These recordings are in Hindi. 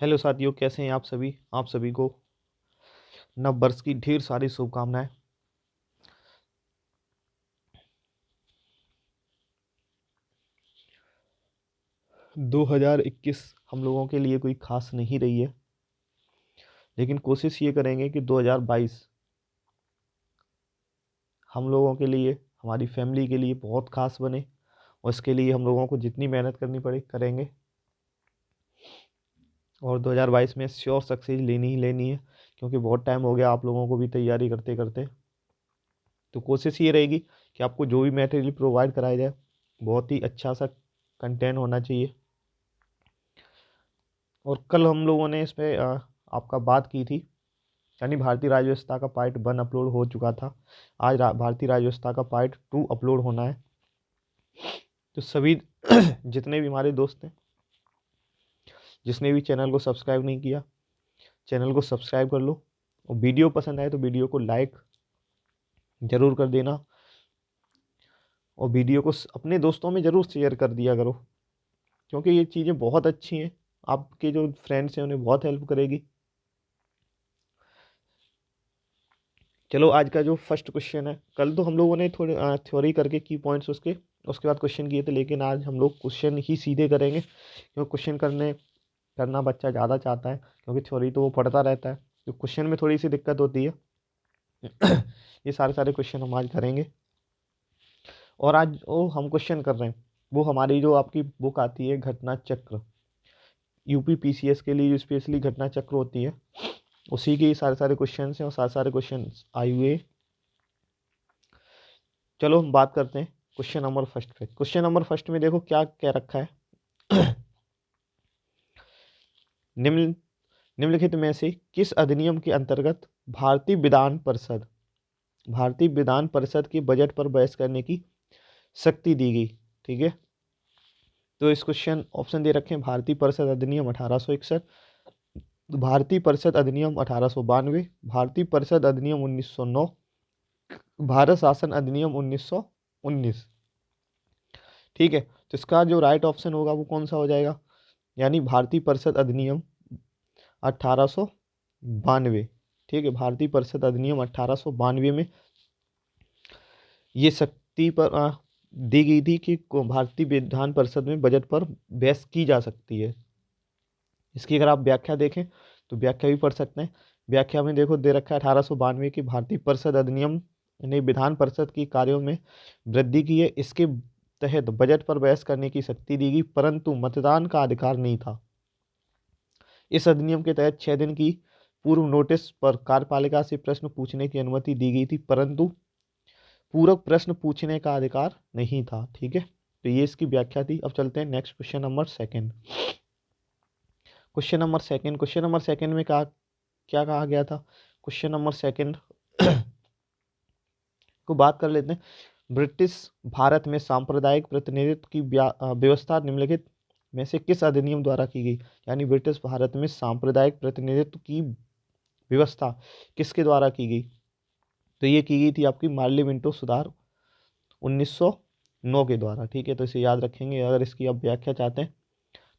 हेलो साथियों, कैसे हैं आप सभी को नव वर्ष की ढेर सारी शुभकामनाएं। दो हजार इक्कीस हम लोगों के लिए कोई खास नहीं रही है, लेकिन कोशिश ये करेंगे कि 2022 हम लोगों के लिए, हमारी फैमिली के लिए बहुत खास बने। और इसके लिए हम लोगों को जितनी मेहनत करनी पड़े करेंगे, और 2022 में श्योर सक्सेस लेनी ही लेनी है, क्योंकि बहुत टाइम हो गया आप लोगों को भी तैयारी करते करते। तो कोशिश ये रहेगी कि आपको जो भी मटेरियल प्रोवाइड कराया जाए, बहुत ही अच्छा सा कंटेंट होना चाहिए। और कल हम लोगों ने इस पे आपका बात की थी, यानी भारतीय राज्य व्यवस्था का पार्ट 1 अपलोड हो चुका था। आज भारतीय राज्य व्यवस्था का पार्ट 2 अपलोड होना है। तो सभी जितने भी हमारे दोस्त हैं, जिसने भी चैनल को सब्सक्राइब नहीं किया, चैनल को सब्सक्राइब कर लो। और वीडियो पसंद आए तो वीडियो को लाइक ज़रूर कर देना, और वीडियो को अपने दोस्तों में ज़रूर शेयर कर दिया करो, क्योंकि ये चीज़ें बहुत अच्छी हैं। आपके जो फ्रेंड्स हैं उन्हें बहुत हेल्प करेगी। चलो, आज का जो फर्स्ट क्वेश्चन है, कल तो हम लोगों ने थोड़े थ्योरी करके की पॉइंट्स उसके बाद क्वेश्चन किए थे, लेकिन आज हम लोग क्वेश्चन ही सीधे करेंगे, क्योंकि क्वेश्चन करना बच्चा ज़्यादा चाहता है, क्योंकि थ्योरी तो वो पढ़ता रहता है, तो क्वेश्चन में थोड़ी सी दिक्कत होती है। ये सारे सारे क्वेश्चन हम आज करेंगे। और आज वो हम क्वेश्चन कर रहे हैं, वो हमारी जो आपकी बुक आती है घटना चक्र, यूपी पीसीएस के लिए जो स्पेशली घटना चक्र होती है, उसी के सारे सारे क्वेश्चन हैं, और सारे सारे क्वेश्चन आए हुए। चलो हम बात करते हैं क्वेश्चन नंबर फर्स्ट पे। क्वेश्चन नंबर फर्स्ट में देखो क्या क्या रखा है। निम्न निम्नलिखित में से किस अधिनियम के अंतर्गत भारतीय विधान परिषद के बजट पर बहस करने की शक्ति दी गई? ठीक है, तो इस क्वेश्चन ऑप्शन दे रखे हैं भारतीय परिषद अधिनियम 1861, भारतीय परिषद अधिनियम 1892, भारतीय परिषद अधिनियम 1909, भारत शासन अधिनियम 1919। ठीक है, तो इसका जो राइट ऑप्शन होगा वो कौन सा हो जाएगा? यानी भारतीय परिषद अधिनियम 1892। ठीक है, भारतीय परिषद अधिनियम 1892 में ये शक्ति पर दी गई थी कि भारतीय विधान परिषद में बजट पर बहस की जा सकती है। इसकी अगर आप व्याख्या देखें तो व्याख्या भी पढ़ सकते हैं। व्याख्या में देखो दे रखा है 1892 की भारतीय परिषद अधिनियम ने विधान परिषद की कार्यों में वृद्धि की है। इसके तहत बजट पर बहस करने की शक्ति दी गई, परंतु मतदान का अधिकार नहीं था। इस अधिनियम के तहत 6 दिन की पूर्व नोटिस पर कार्यपालिका से प्रश्न पूछने की अनुमति दी गई थी, परंतु पूरक प्रश्न पूछने का अधिकार नहीं था। ठीक है, तो ये इसकी व्याख्या थी। अब चलते हैं next question number second. Question number second में क्या कहा गया था? क्वेश्चन नंबर सेकंड को बात कर लेते हैं। ब्रिटिश भारत में सांप्रदायिक प्रतिनिधित्व की व्यवस्था निम्नलिखित में से किस अधिनियम द्वारा की गई? यानी ब्रिटिश भारत में सांप्रदायिक प्रतिनिधित्व की व्यवस्था किसके द्वारा की गई? तो ये की गई थी आपकी मार्ली मिंटो सुधार 1909 के द्वारा। ठीक है, तो इसे याद रखेंगे। अगर इसकी आप व्याख्या चाहते हैं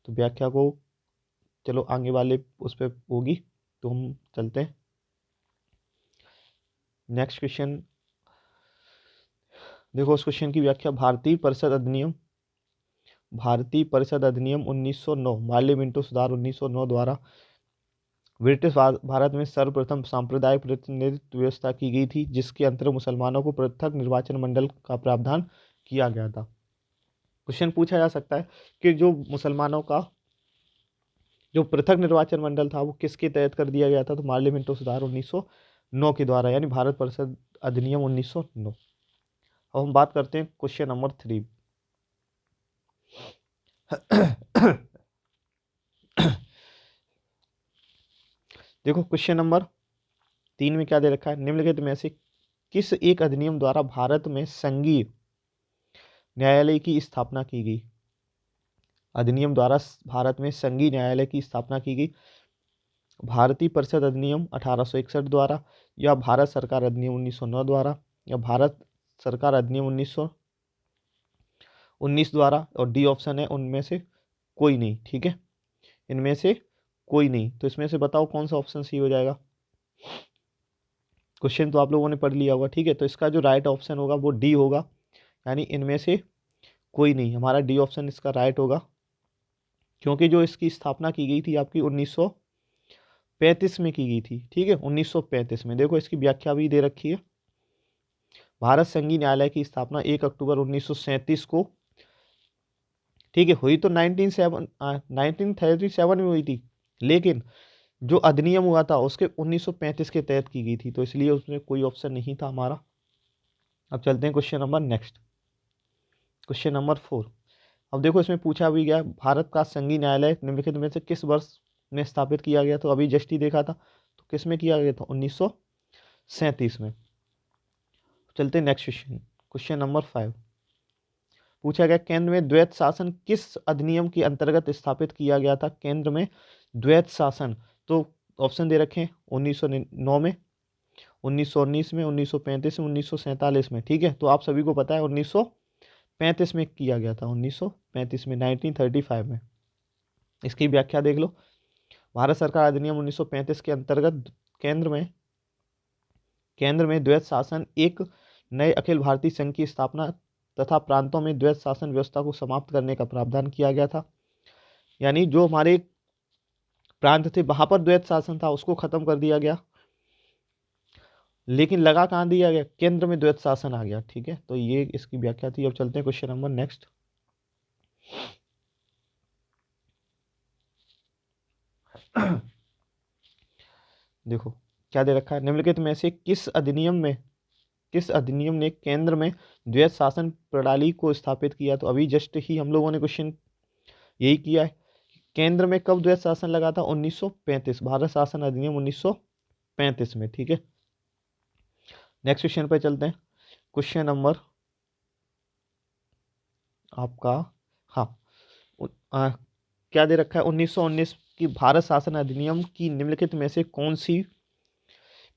तो व्याख्या को चलो आगे वाले उस पर होगी, तो हम चलते हैं नेक्स्ट क्वेश्चन। देखो उस क्वेश्चन की व्याख्या, भारतीय परिषद अधिनियम 1909 मार्ली मिंटो सुधार 1909 द्वारा ब्रिटिश भारत में सर्वप्रथम सांप्रदायिक प्रतिनिधित्व व्यवस्था की गई थी, जिसके अंतर्गत मुसलमानों को पृथक निर्वाचन मंडल का प्रावधान किया गया था। क्वेश्चन पूछा जा सकता है कि जो मुसलमानों का जो पृथक निर्वाचन मंडल था वो किसके तहत कर दिया गया था? तो मार्ली मिंटो सुधार 1909 के द्वारा, यानी भारत परिषद अधिनियम 1909। अब हम बात करते हैं क्वेश्चन नंबर 3। देखो क्वेश्चन नंबर 3 में क्या दे रखा है? निम्नलिखित में से किस एक अधिनियम द्वारा भारत में संघीय न्यायालय की स्थापना की गई? अधिनियम द्वारा भारत में संघीय न्यायालय की स्थापना की गई। भारतीय परिषद अधिनियम 1861 द्वारा, या भारत सरकार अधिनियम 1909 द्वारा, या भारत सरकार अधिनियम 1919 द्वारा, और डी ऑप्शन है उनमें से कोई नहीं। ठीक है, इनमें से कोई नहीं। तो इसमें से बताओ कौन सा ऑप्शन सही हो जाएगा। क्वेश्चन तो आप लोगों ने पढ़ लिया होगा, ठीक है। तो इसका जो राइट ऑप्शन होगा वो डी होगा, यानी इनमें से कोई नहीं। हमारा डी ऑप्शन इसका राइट होगा, क्योंकि जो इसकी स्थापना की गई थी आपकी 1935 में की गई थी, ठीक है। 1935 में, देखो इसकी व्याख्या भी दे रखी है। भारत संघीय न्यायालय की स्थापना 1 अक्टूबर 1937 को, ठीक है, हुई तो 1937 में हुई थी, लेकिन जो अधिनियम हुआ था उसके 1935 के तहत की गई थी, तो इसलिए उसमें कोई ऑप्शन नहीं था हमारा। अब चलते हैं question number next, question number 4। अब देखो इसमें पूछा भी गया, भारत का संघीय न्यायालय निम्नलिखित में से किस वर्ष में स्थापित किया गया। तो अभी जस्ट ही देखा था, तो किस में किया गया था, 1937 में। चलते हैं नेक्स्ट क्वेश्चन, क्वेश्चन नंबर 5। पूछा गया केंद्र में द्वैत शासन किस अधिनियम के अंतर्गत स्थापित किया गया था। केंद्र में द्वैत शासन, तो ऑप्शन दे रखे हैं 1909 में, 1919 में, 1935 में, 1947 में, ठीक है। तो आप सभी को पता है 1935 में किया गया था, 1935 में, 1935 में। इसकी व्याख्या देख लो। भारत सरकार अधिनियम 1935 के अंतर्गत केंद्र में द्वैत शासन एक नए अखिल भारतीय संघ की स्थापना तथा प्रांतों में द्वैत शासन व्यवस्था को समाप्त करने का प्रावधान किया गया था। यानी जो हमारे प्रांत थे वहां पर द्वैत शासन था, उसको खत्म कर दिया गया, लेकिन लगा कहाँ दिया गया, केंद्र में द्वैत शासन आ गया, ठीक है। तो ये इसकी व्याख्या थी। अब चलते हैं क्वेश्चन नंबर नेक्स्ट, देखो क्या दे रखा है, निम्नलिखित में से किस अधिनियम ने केंद्र में द्वैत शासन प्रणाली को स्थापित किया। तो अभी जस्ट ही हम लोगों ने क्वेश्चन यही किया है, केंद्र में कब द्वैत शासन लगा था, 1935, भारत शासन अधिनियम 1935 में, ठीक है। नेक्स्ट क्वेश्चन पे चलते हैं, क्वेश्चन नंबर आपका, हाँ, क्या दे रखा है, 1919 की भारत शासन अधिनियम की निम्नलिखित में से कौन सी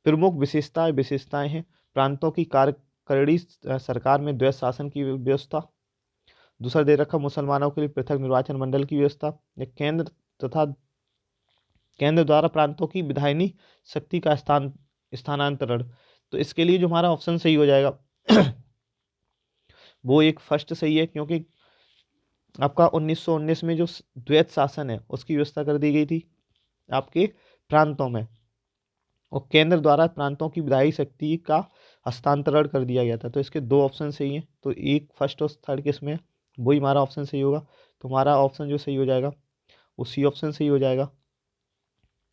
प्रमुख विशेषताएं हैं। प्रांतों की कार्यकारिणी सरकार में द्वैत शासन की व्यवस्था। दूसरा दे रखा मुसलमानों के लिए पृथक निर्वाचन मंडल की व्यवस्था, या केंद्र द्वारा प्रांतों की विधायिनी शक्ति का स्थानांतरण। तो इसके लिए जो हमारा ऑप्शन सही हो जाएगा वो एक फर्स्ट सही है, क्योंकि आपका 1919 में जो द्वैत शासन है उसकी व्यवस्था कर दी गई थी आपके प्रांतों में, और केंद्र द्वारा प्रांतों की विधायी शक्ति का हस्तांतरण कर दिया गया था। तो इसके दो ऑप्शन सही हैं, तो एक फर्स्ट और थर्ड किस में, वही हमारा ऑप्शन सही होगा। तो हमारा ऑप्शन जो सही हो जाएगा वो सी ऑप्शन सही हो जाएगा,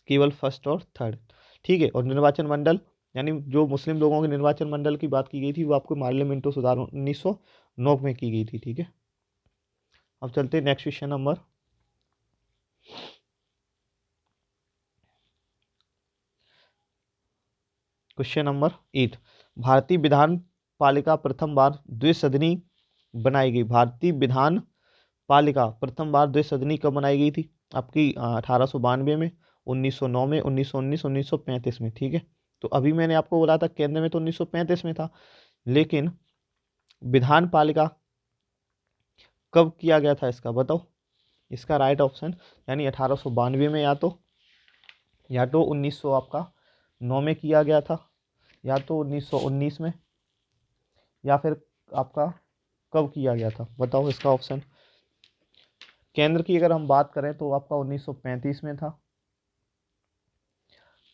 केवल फर्स्ट और थर्ड, ठीक है। और निर्वाचन मंडल, यानी जो मुस्लिम लोगों के निर्वाचन मंडल की बात की गई थी वो आपको पार्लियामेंटो सुधार 1909 में की गई थी, ठीक है। अब चलते हैं next question number, question number 8। भारतीय विधान पालिका प्रथम बार द्विसदनी बनाई गई। भारतीय विधान पालिका प्रथम बार द्विसदनी कब बनाई गई थी आपकी, 1892 में, 1909 में, 1919, 1935 में, ठीक है। तो अभी मैंने आपको बोला था केंद्र में तो 1935 में था, लेकिन विधान पालिका कब किया गया था इसका बताओ। इसका राइट ऑप्शन, यानी 1892 में, या तो 1900 आपका 9 में किया गया था, या तो 1919 में, या फिर आपका कब किया गया था बताओ इसका ऑप्शन। केंद्र की अगर हम बात करें तो आपका 1935 में था,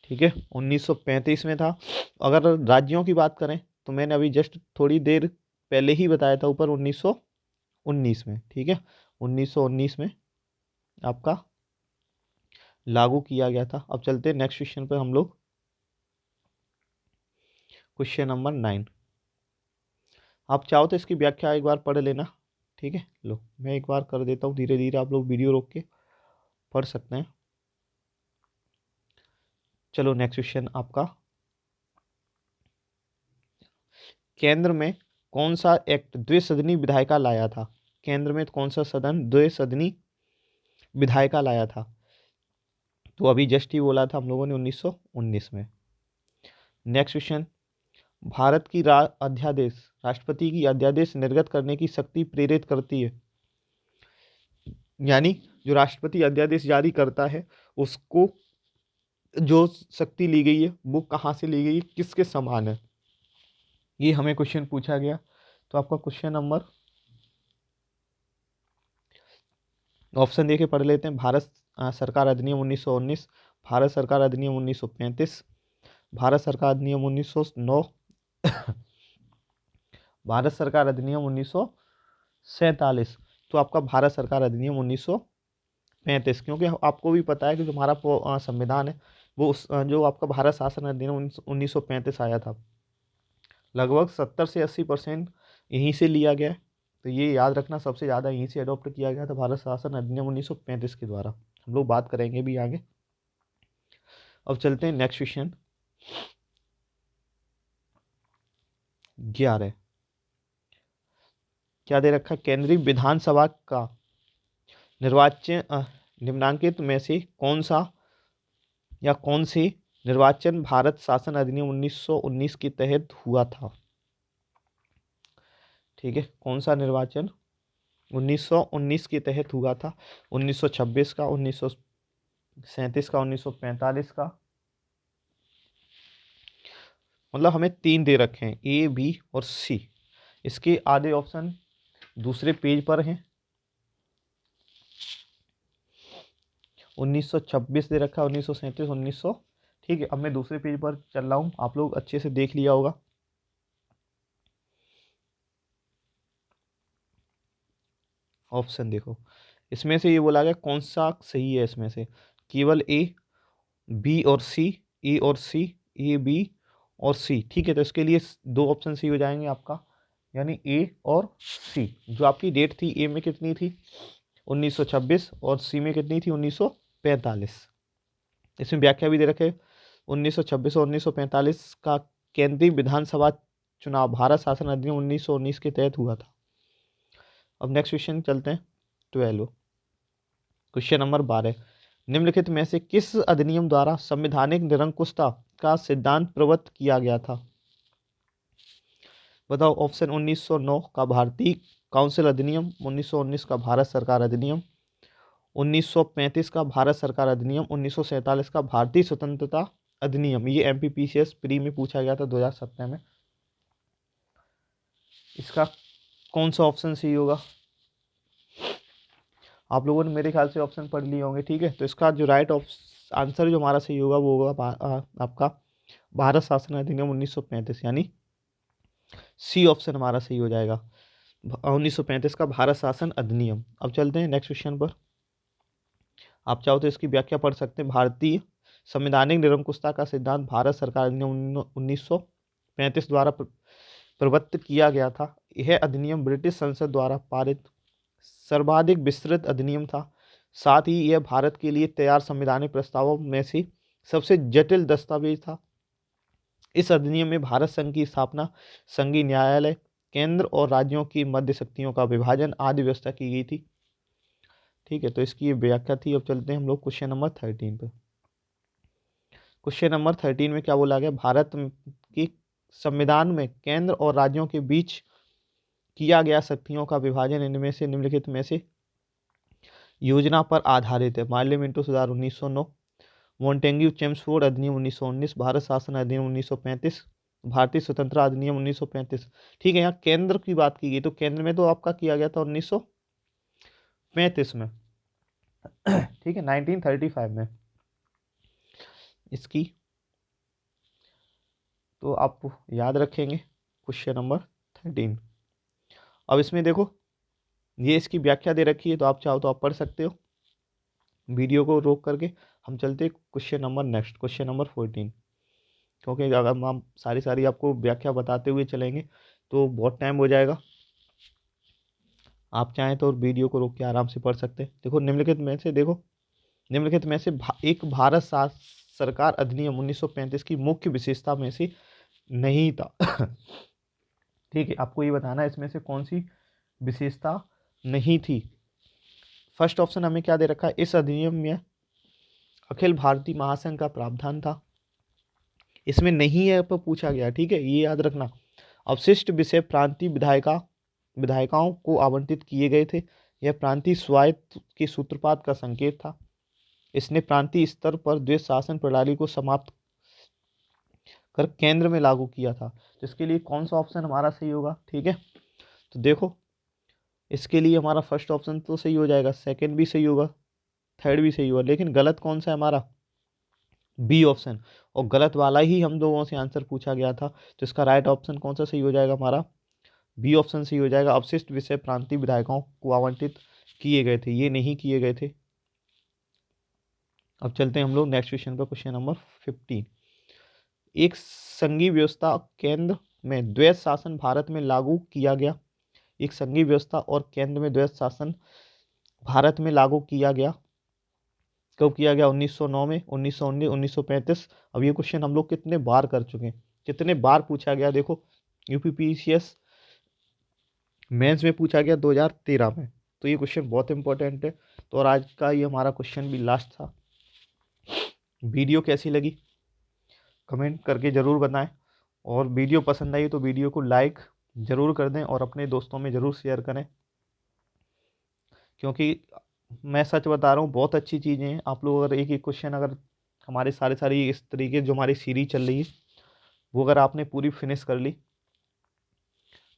ठीक है, 1935 में था। अगर राज्यों की बात करें तो मैंने अभी जस्ट थोड़ी देर पहले ही बताया था ऊपर, 1919 में, ठीक है, 1919 में आपका लागू किया गया था। अब चलते हैं नेक्स्ट क्वेश्चन पर हम लोग, क्वेश्चन नंबर 9। आप चाहो तो इसकी व्याख्या एक बार पढ़ लेना, ठीक है। लो मैं एक बार कर देता हूँ, धीरे धीरे आप लोग वीडियो रोक के पढ़ सकते हैं। चलो नेक्स्ट क्वेश्चन आपका, केंद्र में कौन सा एक्ट द्विसदनी विधायिका लाया था। केंद्र में कौन सा सदन द्विसदनी विधायिका लाया था। तो अभी जस्ट ही बोला था हम लोगों ने 1919 में। नेक्स्ट क्वेश्चन, भारत की राष्ट्रपति की अध्यादेश निर्गत करने की शक्ति प्रेरित करती है। यानी जो राष्ट्रपति अध्यादेश जारी करता है उसको जो शक्ति ली गई है वो कहाँ से ली गई है, किसके समान है, ये हमें क्वेश्चन पूछा गया। तो आपका क्वेश्चन नंबर ऑप्शन देके पढ़ लेते हैं। भारत सरकार अधिनियम 1919, भारत सरकार अधिनियम 1935, भारत सरकार अधिनियम 1909, भारत सरकार अधिनियम 1947। तो आपका भारत सरकार अधिनियम 1935, क्योंकि आपको भी पता है कि जो हमारा संविधान है वो जो आपका भारत शासन अधिनियम 1935 आया था, लगभग 70 से 80% यहीं से लिया गया है। तो ये याद रखना, सबसे ज़्यादा यहीं से अडॉप्ट किया गया था भारत शासन अधिनियम 1935 के द्वारा। हम लोग बात करेंगे भी आगे। अब चलते हैं नेक्स्ट क्वेश्चन 11। क्या दे रखा है? केंद्रीय विधानसभा का निर्वाचन निम्नांकित में से कौन सा या कौन से निर्वाचन भारत शासन अधिनियम 1919 के तहत हुआ था? ठीक है, कौन सा निर्वाचन 1919 के तहत हुआ था? 1926 का, 1937 का, 1945 का। मतलब हमें 3 दे रखे हैं, ए, बी और सी। इसके आधे ऑप्शन दूसरे पेज पर हैं। 1926 दे रखा है, 1937, 1900। ठीक है, अब मैं दूसरे पेज पर चल रहा हूँ, आप लोग अच्छे से देख लिया होगा। ऑप्शन देखो, इसमें से ये बोला गया कौन सा सही है, इसमें से केवल ए, बी और सी, ए और सी, ए, बी और सी। ठीक है, तो इसके लिए 2 ऑप्शन सही हो जाएंगे आपका, यानी ए और सी। जो आपकी डेट थी ए में कितनी थी? 1926, और सी में कितनी थी? 1945। इसमें व्याख्या भी दे रखे 1926 और 1945 का केंद्रीय विधानसभा चुनाव भारत शासन अधिनियम 1919 के तहत हुआ था। अब नेक्स्ट क्वेश्चन चलते हैं 12। क्वेश्चन नंबर 12, निम्नलिखित में से किस अधिनियम द्वारा संवैधानिक निरंकुशता का सिद्धांत प्रवृत्त किया गया था? बताओ। ऑप्शन 1909 का भारतीय काउंसिल अधिनियम, 1919 का भारत सरकार अधिनियम, 1935 का भारत सरकार अधिनियम, 1947 का भारतीय स्वतंत्रता अधिनियम। ये एमपीपीसीएस प्री में पूछा गया था 2017 में। इसका कौन सा ऑप्शन सही होगा? आप लोगों ने मेरे ख्याल से ऑप्शन पढ़ लिए होंगे। ठीक है, तो इसका जो राइट आंसर जो हमारा सही होगा वो होगा आपका भारत शासन अधिनियम 1935, यानी सी ऑप्शन हमारा सही हो जाएगा, 1935 का भारत शासन अधिनियम। अब चलते हैं नेक्स्ट क्वेश्चन पर। आप चाहो तो इसकी व्याख्या पढ़ सकते हैं। भारतीय संवैधानिक निरंकुशता का सिद्धांत भारत सरकार अधिनियम 1935 द्वारा प्रवृत्त किया गया था। यह अधिनियम ब्रिटिश संसद द्वारा पारित सर्वाधिक विस्तृत अधिनियम था। साथ ही यह भारत के लिए तैयार संवैधानिक प्रस्तावों में से सबसे जटिल दस्तावेज था। इस अधिनियम में भारत संघ की स्थापना, संघीय न्यायालय, केंद्र और राज्यों की मध्य शक्तियों का विभाजन आदि व्यवस्था की गई थी। ठीक है, तो इसकी ये व्याख्या थी। अब चलते हैं हम लोग क्वेश्चन नंबर 13 पे। क्वेश्चन नंबर 13 में क्या बोला गया? भारत की संविधान में केंद्र और राज्यों के बीच किया गया शक्तियों का विभाजन इनमें से निम्नलिखित में से योजना पर आधारित है। पार्लियामेंटो सुधार 1909, मॉन्टेग्यू चेम्सफोर्ड अधिनियम 1919, भारत शासन अधिनियम 1935, भारतीय स्वतंत्रता अधिनियम 1935। ठीक है, यहाँ केंद्र की बात की गई, तो केंद्र में तो आपका किया गया था 1935 में। ठीक है, 1935 में इसकी तो आप याद रखेंगे क्वेश्चन नंबर 13। अब इसमें देखो, ये इसकी व्याख्या दे रखी है, तो आप चाहो तो आप पढ़ सकते हो वीडियो को रोक करके। हम चलते question number next, question number 14, क्योंकि अगर हम सारी आपको व्याख्या बताते हुए चलेंगे तो बहुत टाइम हो जाएगा। आप चाहें तो वीडियो को रोक के आराम से पढ़ सकते हैं। देखो निम्नलिखित में से एक भारत सरकार अधिनियम 1935 की मुख्य विशेषता में से नहीं था। ठीक है, आपको ये बताना है इसमें से कौन सी विशेषता नहीं थी। फर्स्ट ऑप्शन हमें क्या दे रखा है? इस अधिनियम में अखिल भारतीय महासंघ का प्रावधान था। इसमें नहीं है पर पूछा गया। ठीक है, ये याद रखना। अवशिष्ट विषय प्रांतीय विधायिकाओं को आवंटित किए गए थे, यह प्रांतीय स्वायत्त के सूत्रपात का संकेत था। इसने प्रांतीय स्तर पर द्वैध शासन प्रणाली को समाप्त कर केंद्र में लागू किया था। तो इसके लिए कौन सा ऑप्शन हमारा सही होगा? ठीक है, तो देखो इसके लिए हमारा फर्स्ट ऑप्शन तो सही हो जाएगा, सेकंड भी सही होगा, थर्ड भी सही होगा, लेकिन गलत कौन सा है हमारा? B option. और गलत वाला ही हम लोगों से आंसर पूछा गया था, तो इसका राइट ऑप्शन कौन सा सही हो जाएगा हमारा? बी ऑप्शन सही हो जाएगा। अवशिष्ट विषय प्रांतीय विधायकों को आवंटित किए गए थे, ये नहीं किए गए थे। अब चलते हैं हम लोग नेक्स्ट क्वेश्चन पर, क्वेश्चन नंबर 15। एक संघीय व्यवस्था केंद्र में द्वैध शासन भारत में लागू किया गया। एक संघीय व्यवस्था और केंद्र में द्वैध शासन भारत में लागू किया गया। कब किया गया? 1909 में, 1919, 1935। अब ये क्वेश्चन हम लोग कितने बार कर चुके हैं, कितने बार पूछा गया, देखो यूपीपीसीएस मेंस में पूछा गया 2013 में। तो ये क्वेश्चन बहुत इंपॉर्टेंट है। तो और आज का ये हमारा क्वेश्चन भी लास्ट था। वीडियो कैसी लगी कमेंट करके ज़रूर बताएं, और वीडियो पसंद आई तो वीडियो को लाइक ज़रूर कर दें और अपने दोस्तों में ज़रूर शेयर करें, क्योंकि मैं सच बता रहा हूँ बहुत अच्छी चीज़ें हैं। आप लोग अगर एक एक क्वेश्चन, अगर हमारे सारी इस तरीके जो हमारी सीरीज चल रही है वो अगर आपने पूरी फिनिश कर ली,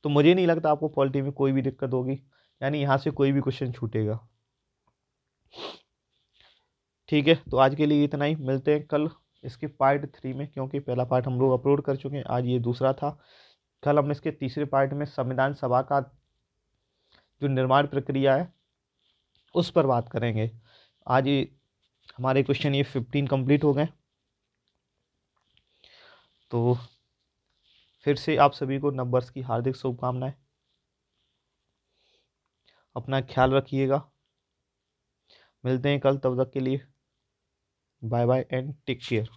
तो मुझे नहीं लगता आपको पॉलिटी में कोई भी दिक्कत होगी, यानी यहाँ से कोई भी क्वेश्चन छूटेगा। ठीक है, तो आज के लिए इतना ही। मिलते हैं कल इसके पार्ट 3 में, क्योंकि पहला पार्ट हम लोग अपलोड कर चुके हैं, आज ये दूसरा था। कल हम इसके तीसरे पार्ट में संविधान सभा का जो निर्माण प्रक्रिया है उस पर बात करेंगे। आज ये हमारे क्वेश्चन ये 15 कंप्लीट हो गए। तो फिर से आप सभी को नववर्ष की हार्दिक शुभकामनाएं। अपना ख्याल रखिएगा। मिलते हैं कल, तब तक के लिए bye bye and take care.